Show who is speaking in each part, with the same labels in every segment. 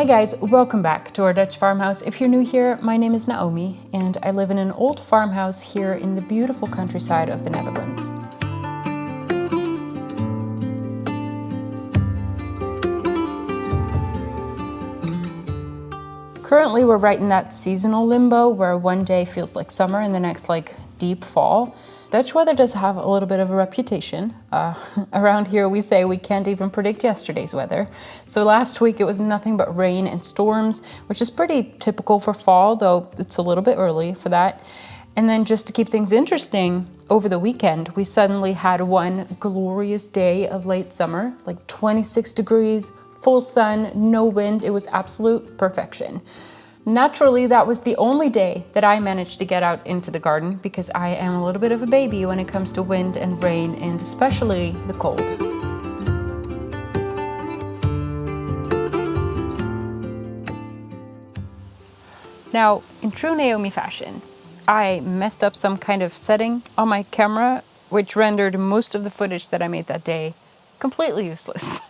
Speaker 1: Hi guys, welcome back to our Dutch farmhouse. If you're new here, my name is Naomi and I live in an old farmhouse here in the beautiful countryside of the Netherlands. Currently we're right in that seasonal limbo where one day feels like summer and the next like deep fall. Dutch weather does have a little bit of a reputation. Around here we say we can't even predict yesterday's weather. So last week it was nothing but rain and storms, which is pretty typical for fall, though it's a little bit early for that. And then just to keep things interesting, over the weekend we suddenly had one glorious day of late summer, like 26 degrees, full sun, no wind. It was absolute perfection. Naturally, that was the only day that I managed to get out into the garden because I am a little bit of a baby when it comes to wind and rain and especially the cold. Now, in true Naomi fashion, I messed up some kind of setting on my camera, which rendered most of the footage that I made that day completely useless.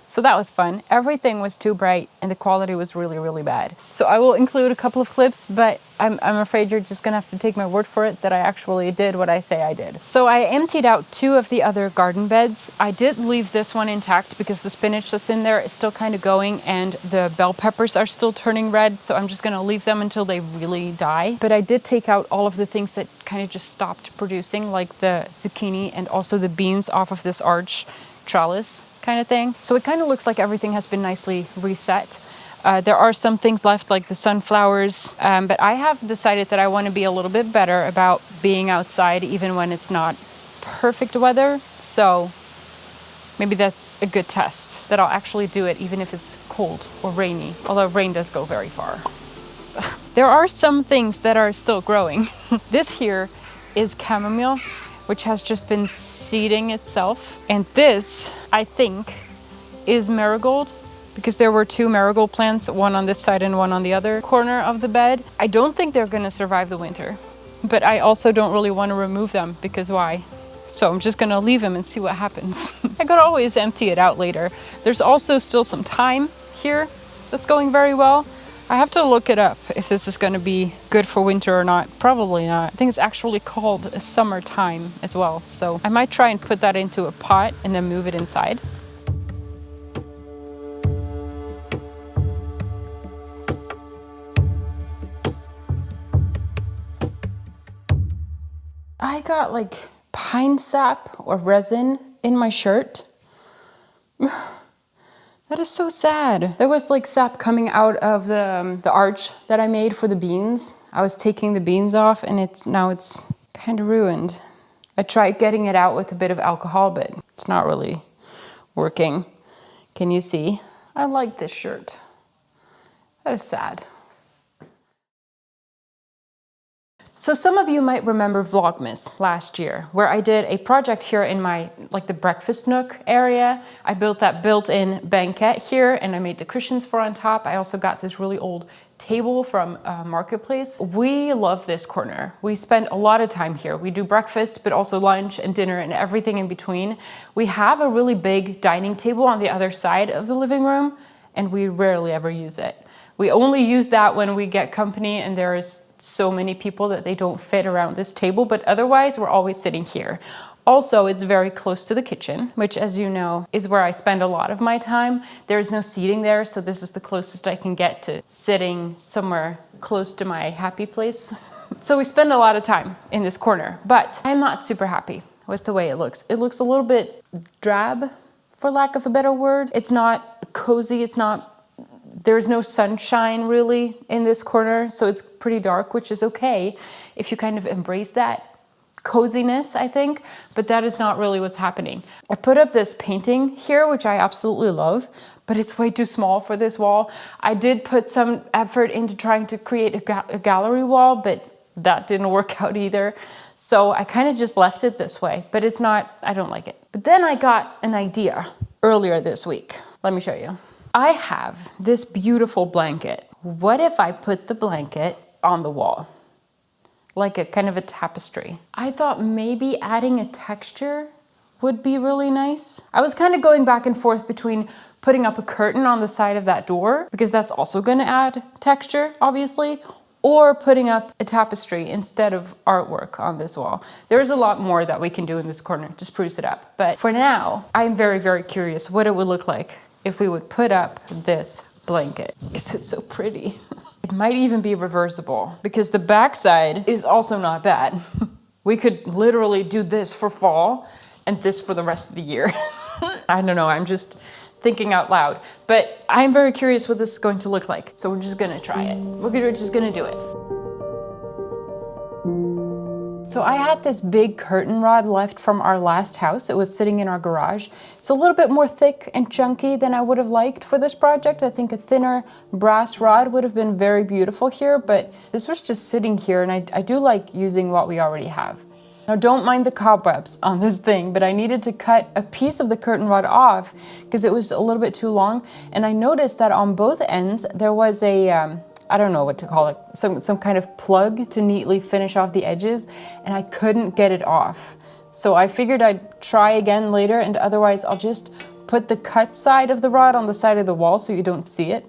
Speaker 1: So that was fun. Everything was too bright and the quality was really, really bad. So I will include a couple of clips, but I'm afraid you're just gonna have to take my word for it that I actually did what I say I did. So I emptied out two of the other garden beds. I did leave this one intact because the spinach that's in there is still kind of going and the bell peppers are still turning red. So I'm just gonna leave them until they really die. But I did take out all of the things that kind of just stopped producing, like the zucchini and also the beans off of this arch trellis kind of thing. So it kind of looks like everything has been nicely reset. There are some things left like the sunflowers, but I have decided that I want to be a little bit better about being outside even when it's not perfect weather. So maybe that's a good test, that I'll actually do it even if it's cold or rainy, although rain does go very far. There are some things that are still growing. This here is chamomile, which has just been seeding itself. And this, I think, is marigold, because there were two marigold plants, one on this side and one on the other corner of the bed. I don't think they're gonna survive the winter, but I also don't really want to remove them because why? So I'm just gonna leave them and see what happens. I could always empty it out later. There's also still some thyme here that's going very well. I have to look it up if this is going to be good for winter or not. Probably not. I think it's actually called a summer thyme as well. So I might try and put that into a pot and then move it inside. I got like pine sap or resin in my shirt. That is so sad. There was like sap coming out of the arch that I made for the beans. I was taking the beans off and now it's kind of ruined. I tried getting it out with a bit of alcohol, but it's not really working. Can you see? I like this shirt. That is sad. So some of you might remember Vlogmas last year, where I did a project here in my, like the breakfast nook area. I built that built-in banquette here and I made the cushions for on top. I also got this really old table from Marketplace. We love this corner. We spend a lot of time here. We do breakfast, but also lunch and dinner and everything in between. We have a really big dining table on the other side of the living room and we rarely ever use it. We only use that when we get company and there's so many people that they don't fit around this table, but otherwise we're always sitting here. Also, it's very close to the kitchen, which as you know, is where I spend a lot of my time. There's no seating there, so this is the closest I can get to sitting somewhere close to my happy place. So we spend a lot of time in this corner, but I'm not super happy with the way it looks. It looks a little bit drab, for lack of a better word. It's not cozy, there's no sunshine really in this corner, so it's pretty dark, which is okay if you kind of embrace that coziness, I think, but that is not really what's happening. I put up this painting here, which I absolutely love, but it's way too small for this wall. I did put some effort into trying to create a gallery wall, but that didn't work out either. So I kind of just left it this way, but it's not, I don't like it. But then I got an idea earlier this week. Let me show you. I have this beautiful blanket. What if I put the blanket on the wall? Like a kind of a tapestry. I thought maybe adding a texture would be really nice. I was kind of going back and forth between putting up a curtain on the side of that door, because that's also gonna add texture, obviously, or putting up a tapestry instead of artwork on this wall. There's a lot more that we can do in this corner to spruce it up. But for now, I'm very, very curious what it would look like if we would put up this blanket, because it's so pretty. It might even be reversible, because the backside is also not bad. We could literally do this for fall and this for the rest of the year. I don't know, I'm just thinking out loud, but I'm very curious what this is going to look like. So we're just gonna try it. We're just gonna do it. So I had this big curtain rod left from our last house. It was sitting in our garage. It's a little bit more thick and chunky than I would have liked for this project. I think a thinner brass rod would have been very beautiful here, but this was just sitting here, and I do like using what we already have. Now don't mind the cobwebs on this thing, but I needed to cut a piece of the curtain rod off because it was a little bit too long. And I noticed that on both ends there was a, I don't know what to call it, some kind of plug to neatly finish off the edges, and I couldn't get it off. So I figured I'd try again later, and otherwise I'll just put the cut side of the rod on the side of the wall so you don't see it.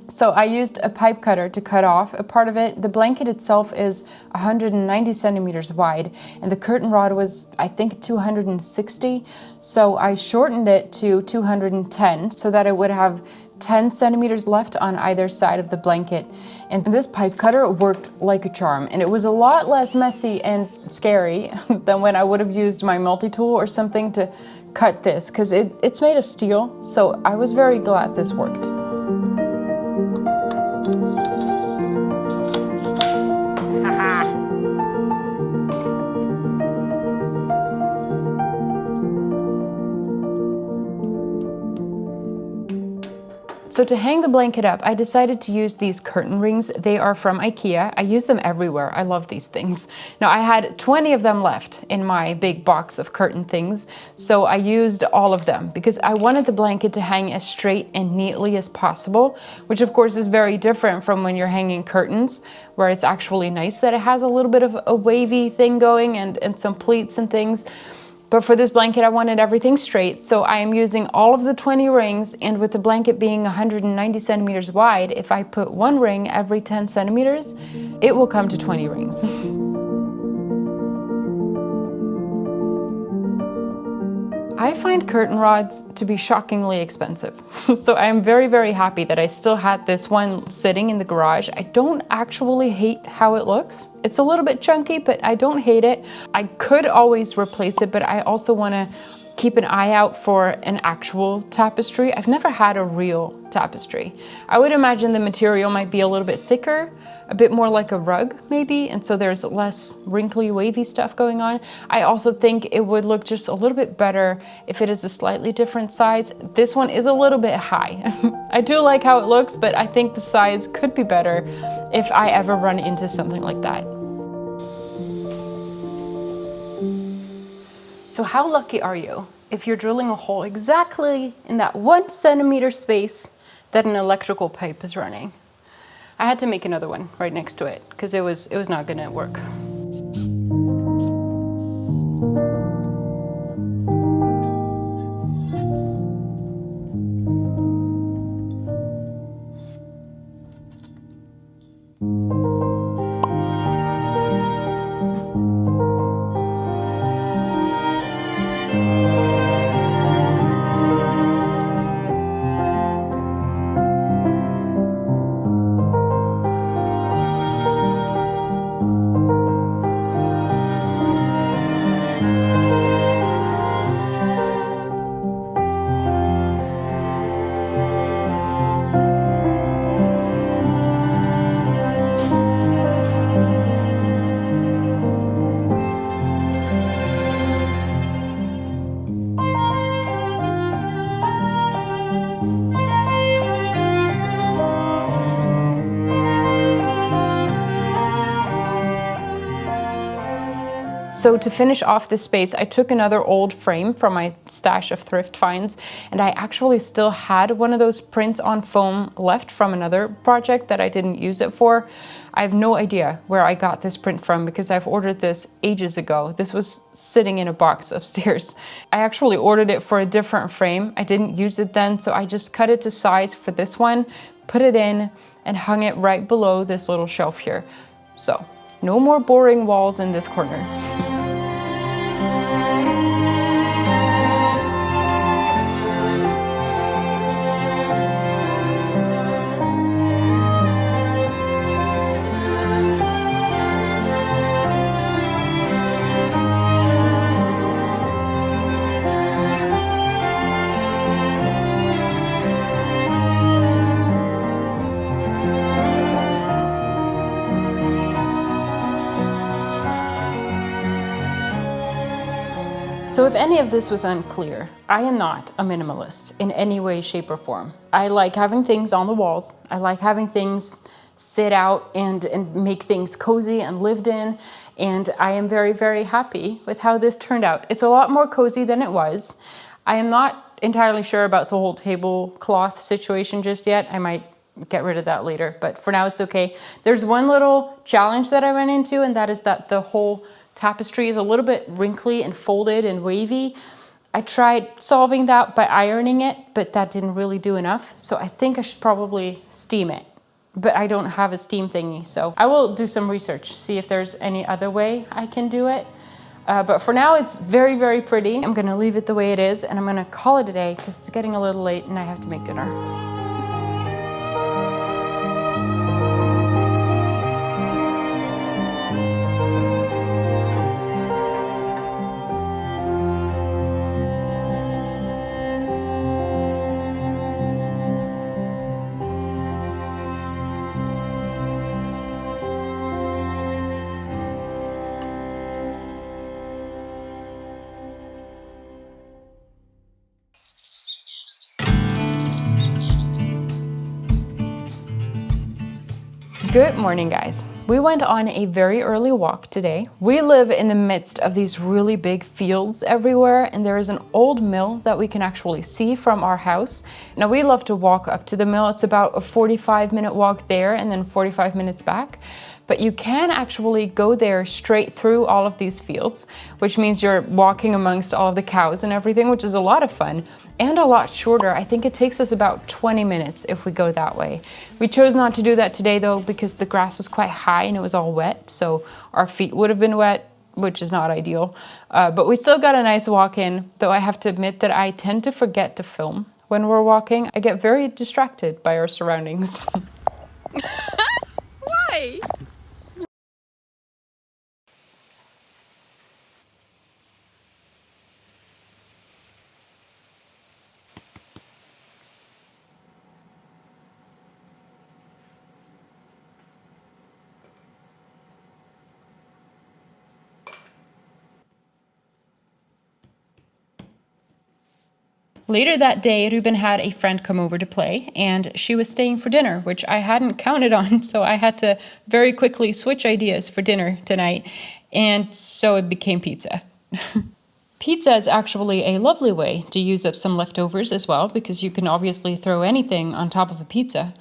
Speaker 1: So I used a pipe cutter to cut off a part of it. The blanket itself is 190 centimeters wide, and the curtain rod was, I think, 260. So I shortened it to 210 so that it would have 10 centimeters left on either side of the blanket. And this pipe cutter worked like a charm, and it was a lot less messy and scary than when I would have used my multi-tool or something to cut this, because it's made of steel. So I was very glad this worked. So to hang the blanket up, I decided to use these curtain rings. They are from IKEA. I use them everywhere. I love these things. Now I had 20 of them left in my big box of curtain things, so I used all of them because I wanted the blanket to hang as straight and neatly as possible, which of course is very different from when you're hanging curtains, where it's actually nice that it has a little bit of a wavy thing going and some pleats and things. But for this blanket, I wanted everything straight, so I am using all of the 20 rings, and with the blanket being 190 centimeters wide, if I put one ring every 10 centimeters, it will come to 20 rings. I find curtain rods to be shockingly expensive. So I am very, very happy that I still had this one sitting in the garage. I don't actually hate how it looks. It's a little bit chunky, but I don't hate it. I could always replace it, but I also want to keep an eye out for an actual tapestry. I've never had a real tapestry. I would imagine the material might be a little bit thicker, a bit more like a rug maybe, and so there's less wrinkly, wavy stuff going on. I also think it would look just a little bit better if it is a slightly different size. This one is a little bit high. I do like how it looks, but I think the size could be better if I ever run into something like that. So how lucky are you if you're drilling a hole exactly in that 1 centimeter space that an electrical pipe is running? I had to make another one right next to it because it was not gonna work. So to finish off this space, I took another old frame from my stash of thrift finds, and I actually still had one of those prints on foam left from another project that I didn't use it for. I have no idea where I got this print from because I've ordered this ages ago. This was sitting in a box upstairs. I actually ordered it for a different frame. I didn't use it then, so I just cut it to size for this one, put it in, and hung it right below this little shelf here. So, no more boring walls in this corner. So if any of this was unclear, I am not a minimalist in any way, shape, or form. I like having things on the walls. I like having things sit out and make things cozy and lived in. And I am very, very happy with how this turned out. It's a lot more cozy than it was. I am not entirely sure about the whole tablecloth situation just yet. I might get rid of that later, but for now it's okay. There's one little challenge that I ran into, and that is that the whole tapestry is a little bit wrinkly and folded and wavy. I tried solving that by ironing it, but that didn't really do enough. So I think I should probably steam it, but I don't have a steam thingy. So I will do some research, see if there's any other way I can do it. But for now, it's very, very pretty. I'm gonna leave it the way it is, and I'm gonna call it a day because it's getting a little late and I have to make dinner. Good morning, guys. We went on a very early walk today. We live in the midst of these really big fields everywhere, and there is an old mill that we can actually see from our house. Now, we love to walk up to the mill. It's about a 45-minute walk there and then 45 minutes back. But you can actually go there straight through all of these fields, which means you're walking amongst all of the cows and everything, which is a lot of fun and a lot shorter. I think it takes us about 20 minutes if we go that way. We chose not to do that today though, because the grass was quite high and it was all wet, so our feet would have been wet, which is not ideal. But we still got a nice walk in, though I have to admit that I tend to forget to film when we're walking. I get very distracted by our surroundings. Why? Later that day, Ruben had a friend come over to play, and she was staying for dinner, which I hadn't counted on, so I had to very quickly switch ideas for dinner tonight, and so it became pizza. Pizza is actually a lovely way to use up some leftovers as well, because you can obviously throw anything on top of a pizza.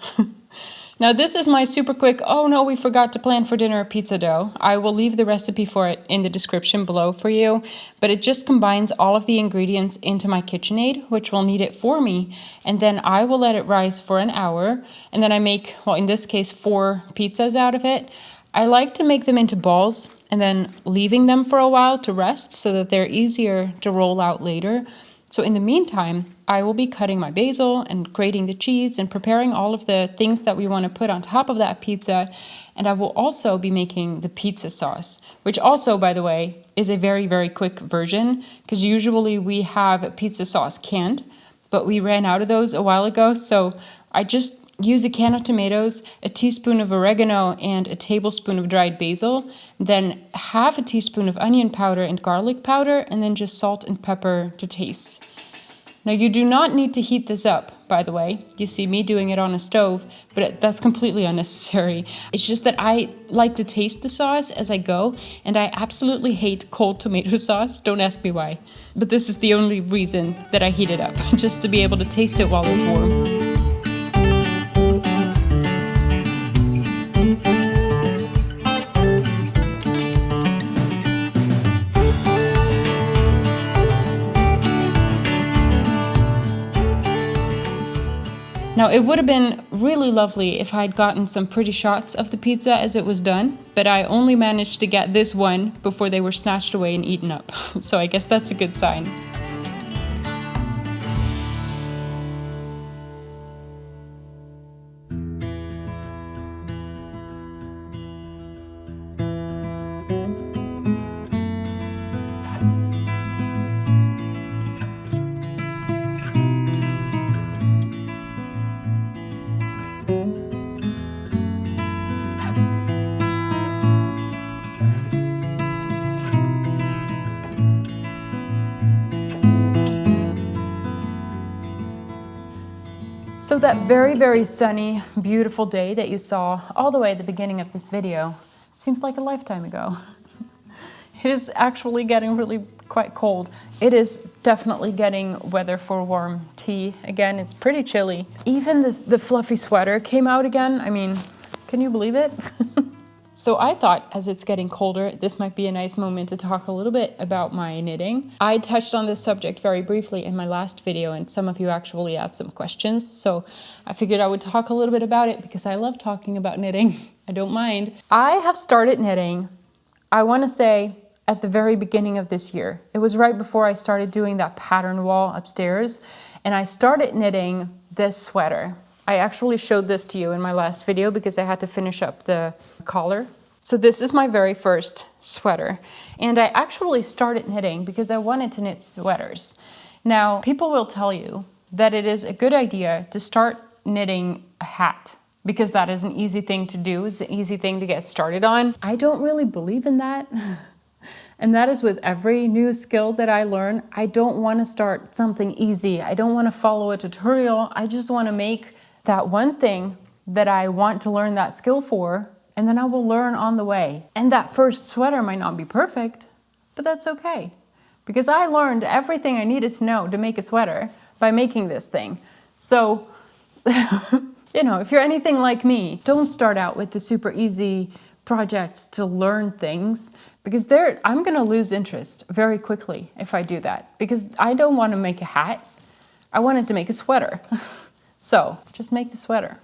Speaker 1: Now this is my super quick, oh no, we forgot to plan for dinner pizza dough. I will leave the recipe for it in the description below for you, but it just combines all of the ingredients into my KitchenAid, which will knead it for me, and then I will let it rise for an hour, and then I make, well in this case, 4 pizzas out of it. I like to make them into balls and then leaving them for a while to rest so that they're easier to roll out later. So in the meantime, I will be cutting my basil and grating the cheese and preparing all of the things that we want to put on top of that pizza. And I will also be making the pizza sauce, which also, by the way, is a very, very quick version, because usually we have pizza sauce canned, but we ran out of those a while ago. So I just use a can of tomatoes, a teaspoon of oregano, and a tablespoon of dried basil, then half a teaspoon of onion powder and garlic powder, and then just salt and pepper to taste. Now you do not need to heat this up, by the way. You see me doing it on a stove, but that's completely unnecessary. It's just that I like to taste the sauce as I go, and I absolutely hate cold tomato sauce. Don't ask me why. But this is the only reason that I heat it up, just to be able to taste it while it's warm. Now, it would have been really lovely if I'd gotten some pretty shots of the pizza as it was done, but I only managed to get this one before they were snatched away and eaten up. So I guess that's a good sign. So that very, very sunny, beautiful day that you saw all the way at the beginning of this video seems like a lifetime ago. It is actually getting really quite cold. It is definitely getting weather for warm tea again. It's pretty chilly. Even the fluffy sweater came out again. I mean, can you believe it? So I thought, as it's getting colder, this might be a nice moment to talk a little bit about my knitting. I touched on this subject very briefly in my last video, and some of you actually had some questions. So I figured I would talk a little bit about it because I love talking about knitting. I don't mind. I have started knitting, I want to say, at the very beginning of this year. It was right before I started doing that pattern wall upstairs, and I started knitting this sweater. I actually showed this to you in my last video because I had to finish up the collar. So this is my very first sweater. And I actually started knitting because I wanted to knit sweaters. Now, people will tell you that it is a good idea to start knitting a hat because that is an easy thing to do. It's an easy thing to get started on. I don't really believe in that. And that is with every new skill that I learn. I don't want to start something easy. I don't want to follow a tutorial. I just want to make that one thing that I want to learn that skill for, and then I will learn on the way. And that first sweater might not be perfect, but that's okay. Because I learned everything I needed to know to make a sweater by making this thing. So, you know, if you're anything like me, don't start out with the super easy projects to learn things, because I'm gonna lose interest very quickly if I do that. Because I don't want to make a hat, I wanted to make a sweater. So just make the sweater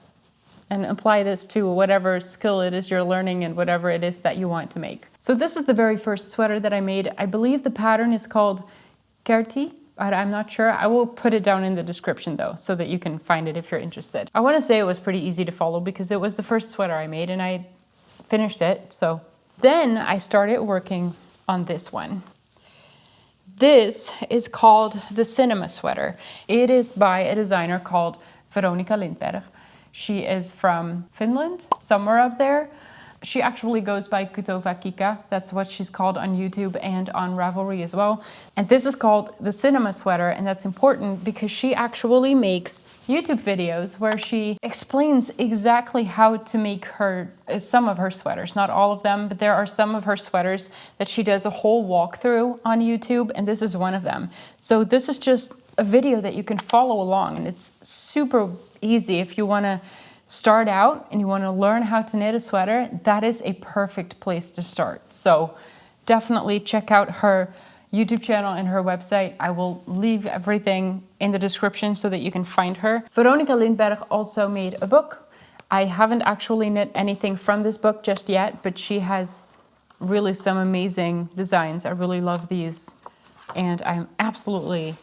Speaker 1: and apply this to whatever skill it is you're learning and whatever it is that you want to make. So this is the very first sweater that I made. I believe the pattern is called Kerti. I'm not sure. I will put it down in the description though, so that you can find it if you're interested. I want to say it was pretty easy to follow because it was the first sweater I made and I finished it. So then I started working on this one. This is called the Cinema Sweater. It is by a designer called Veronica Lindberg. She is from Finland, somewhere up there. She actually goes by Kutovakika. That's what she's called on YouTube and on Ravelry as well. And this is called the Cinema Sweater, and that's important because she actually makes YouTube videos where she explains exactly how to make some of her sweaters. Not all of them, but there are some of her sweaters that she does a whole walkthrough on YouTube, and this is one of them. So this is just a video that you can follow along, and it's super easy if you want to start out and you want to learn how to knit a sweater. That is a perfect place to start. So definitely check out her YouTube channel and her website. I will leave everything in the description so that you can find her. Veronica Lindberg also made a book. I haven't actually knit anything from this book just yet, but she has really some amazing designs. I really love these, and I'm absolutely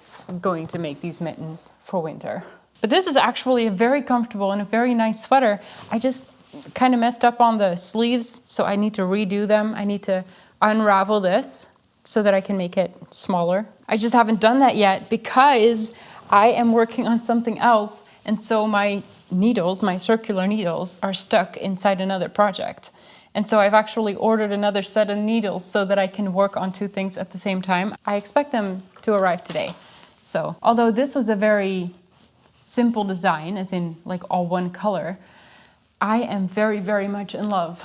Speaker 1: going to make these mittens for winter. But this is actually a very comfortable and a very nice sweater. I just kind of messed up on the sleeves, so I need to redo them. I need to unravel this so that I can make it smaller. I just haven't done that yet because I am working on something else, and so my needles, my circular needles, are stuck inside another project. And so I've actually ordered another set of needles so that I can work on two things at the same time. I expect them to arrive today. So although this was a very simple design, as in like all one color, I am very, very much in love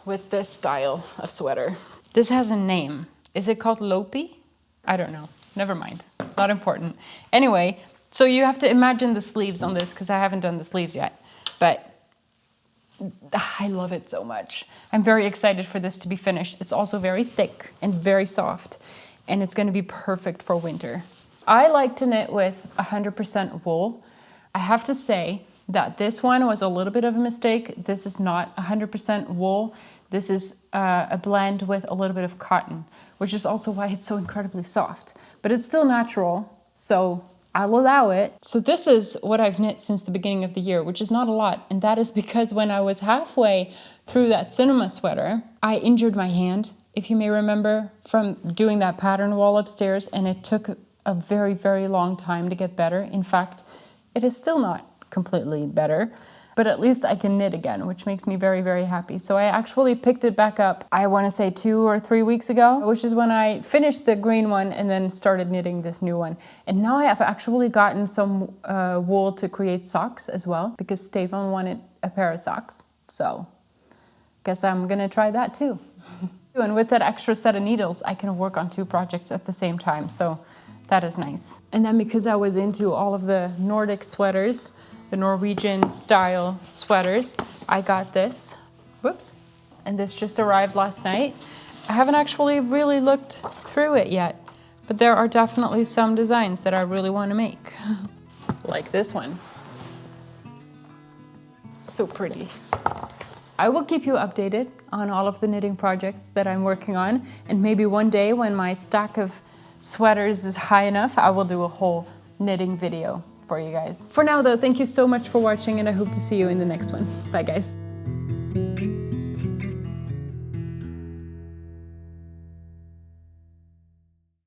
Speaker 1: with this style of sweater. This has a name. Is it called Lopi? I don't know. Never mind. Not important. Anyway, so you have to imagine the sleeves on this because I haven't done the sleeves yet. But I love it so much. I'm very excited for this to be finished. It's also very thick and very soft, and it's going to be perfect for winter. I like to knit with 100% wool. I have to say that this one was a little bit of a mistake. This is not 100% wool. This is a blend with a little bit of cotton, which is also why it's so incredibly soft. But it's still natural, so I'll allow it. So this is what I've knit since the beginning of the year, which is not a lot. And that is because when I was halfway through that cinema sweater, I injured my hand, if you may remember, from doing that pattern wall upstairs. And it took a very, very long time to get better. In fact, it is still not completely better, but at least I can knit again, which makes me very, very happy. So I actually picked it back up, I want to say 2 or 3 weeks ago, which is when I finished the green one and then started knitting this new one. And now I have actually gotten some wool to create socks as well, because Stefan wanted a pair of socks. So guess I'm gonna try that too. And with that extra set of needles, I can work on 2 projects at the same time. So that is nice. And then because I was into all of the Nordic sweaters, the Norwegian style sweaters, I got this. Whoops. And this just arrived last night. I haven't actually really looked through it yet, but there are definitely some designs that I really want to make. Like this one. So pretty. I will keep you updated on all of the knitting projects that I'm working on, and maybe one day when my stack of sweaters is high enough, I will do a whole knitting video for you guys. For now though, thank you so much for watching, and I hope to see you in the next one. Bye guys.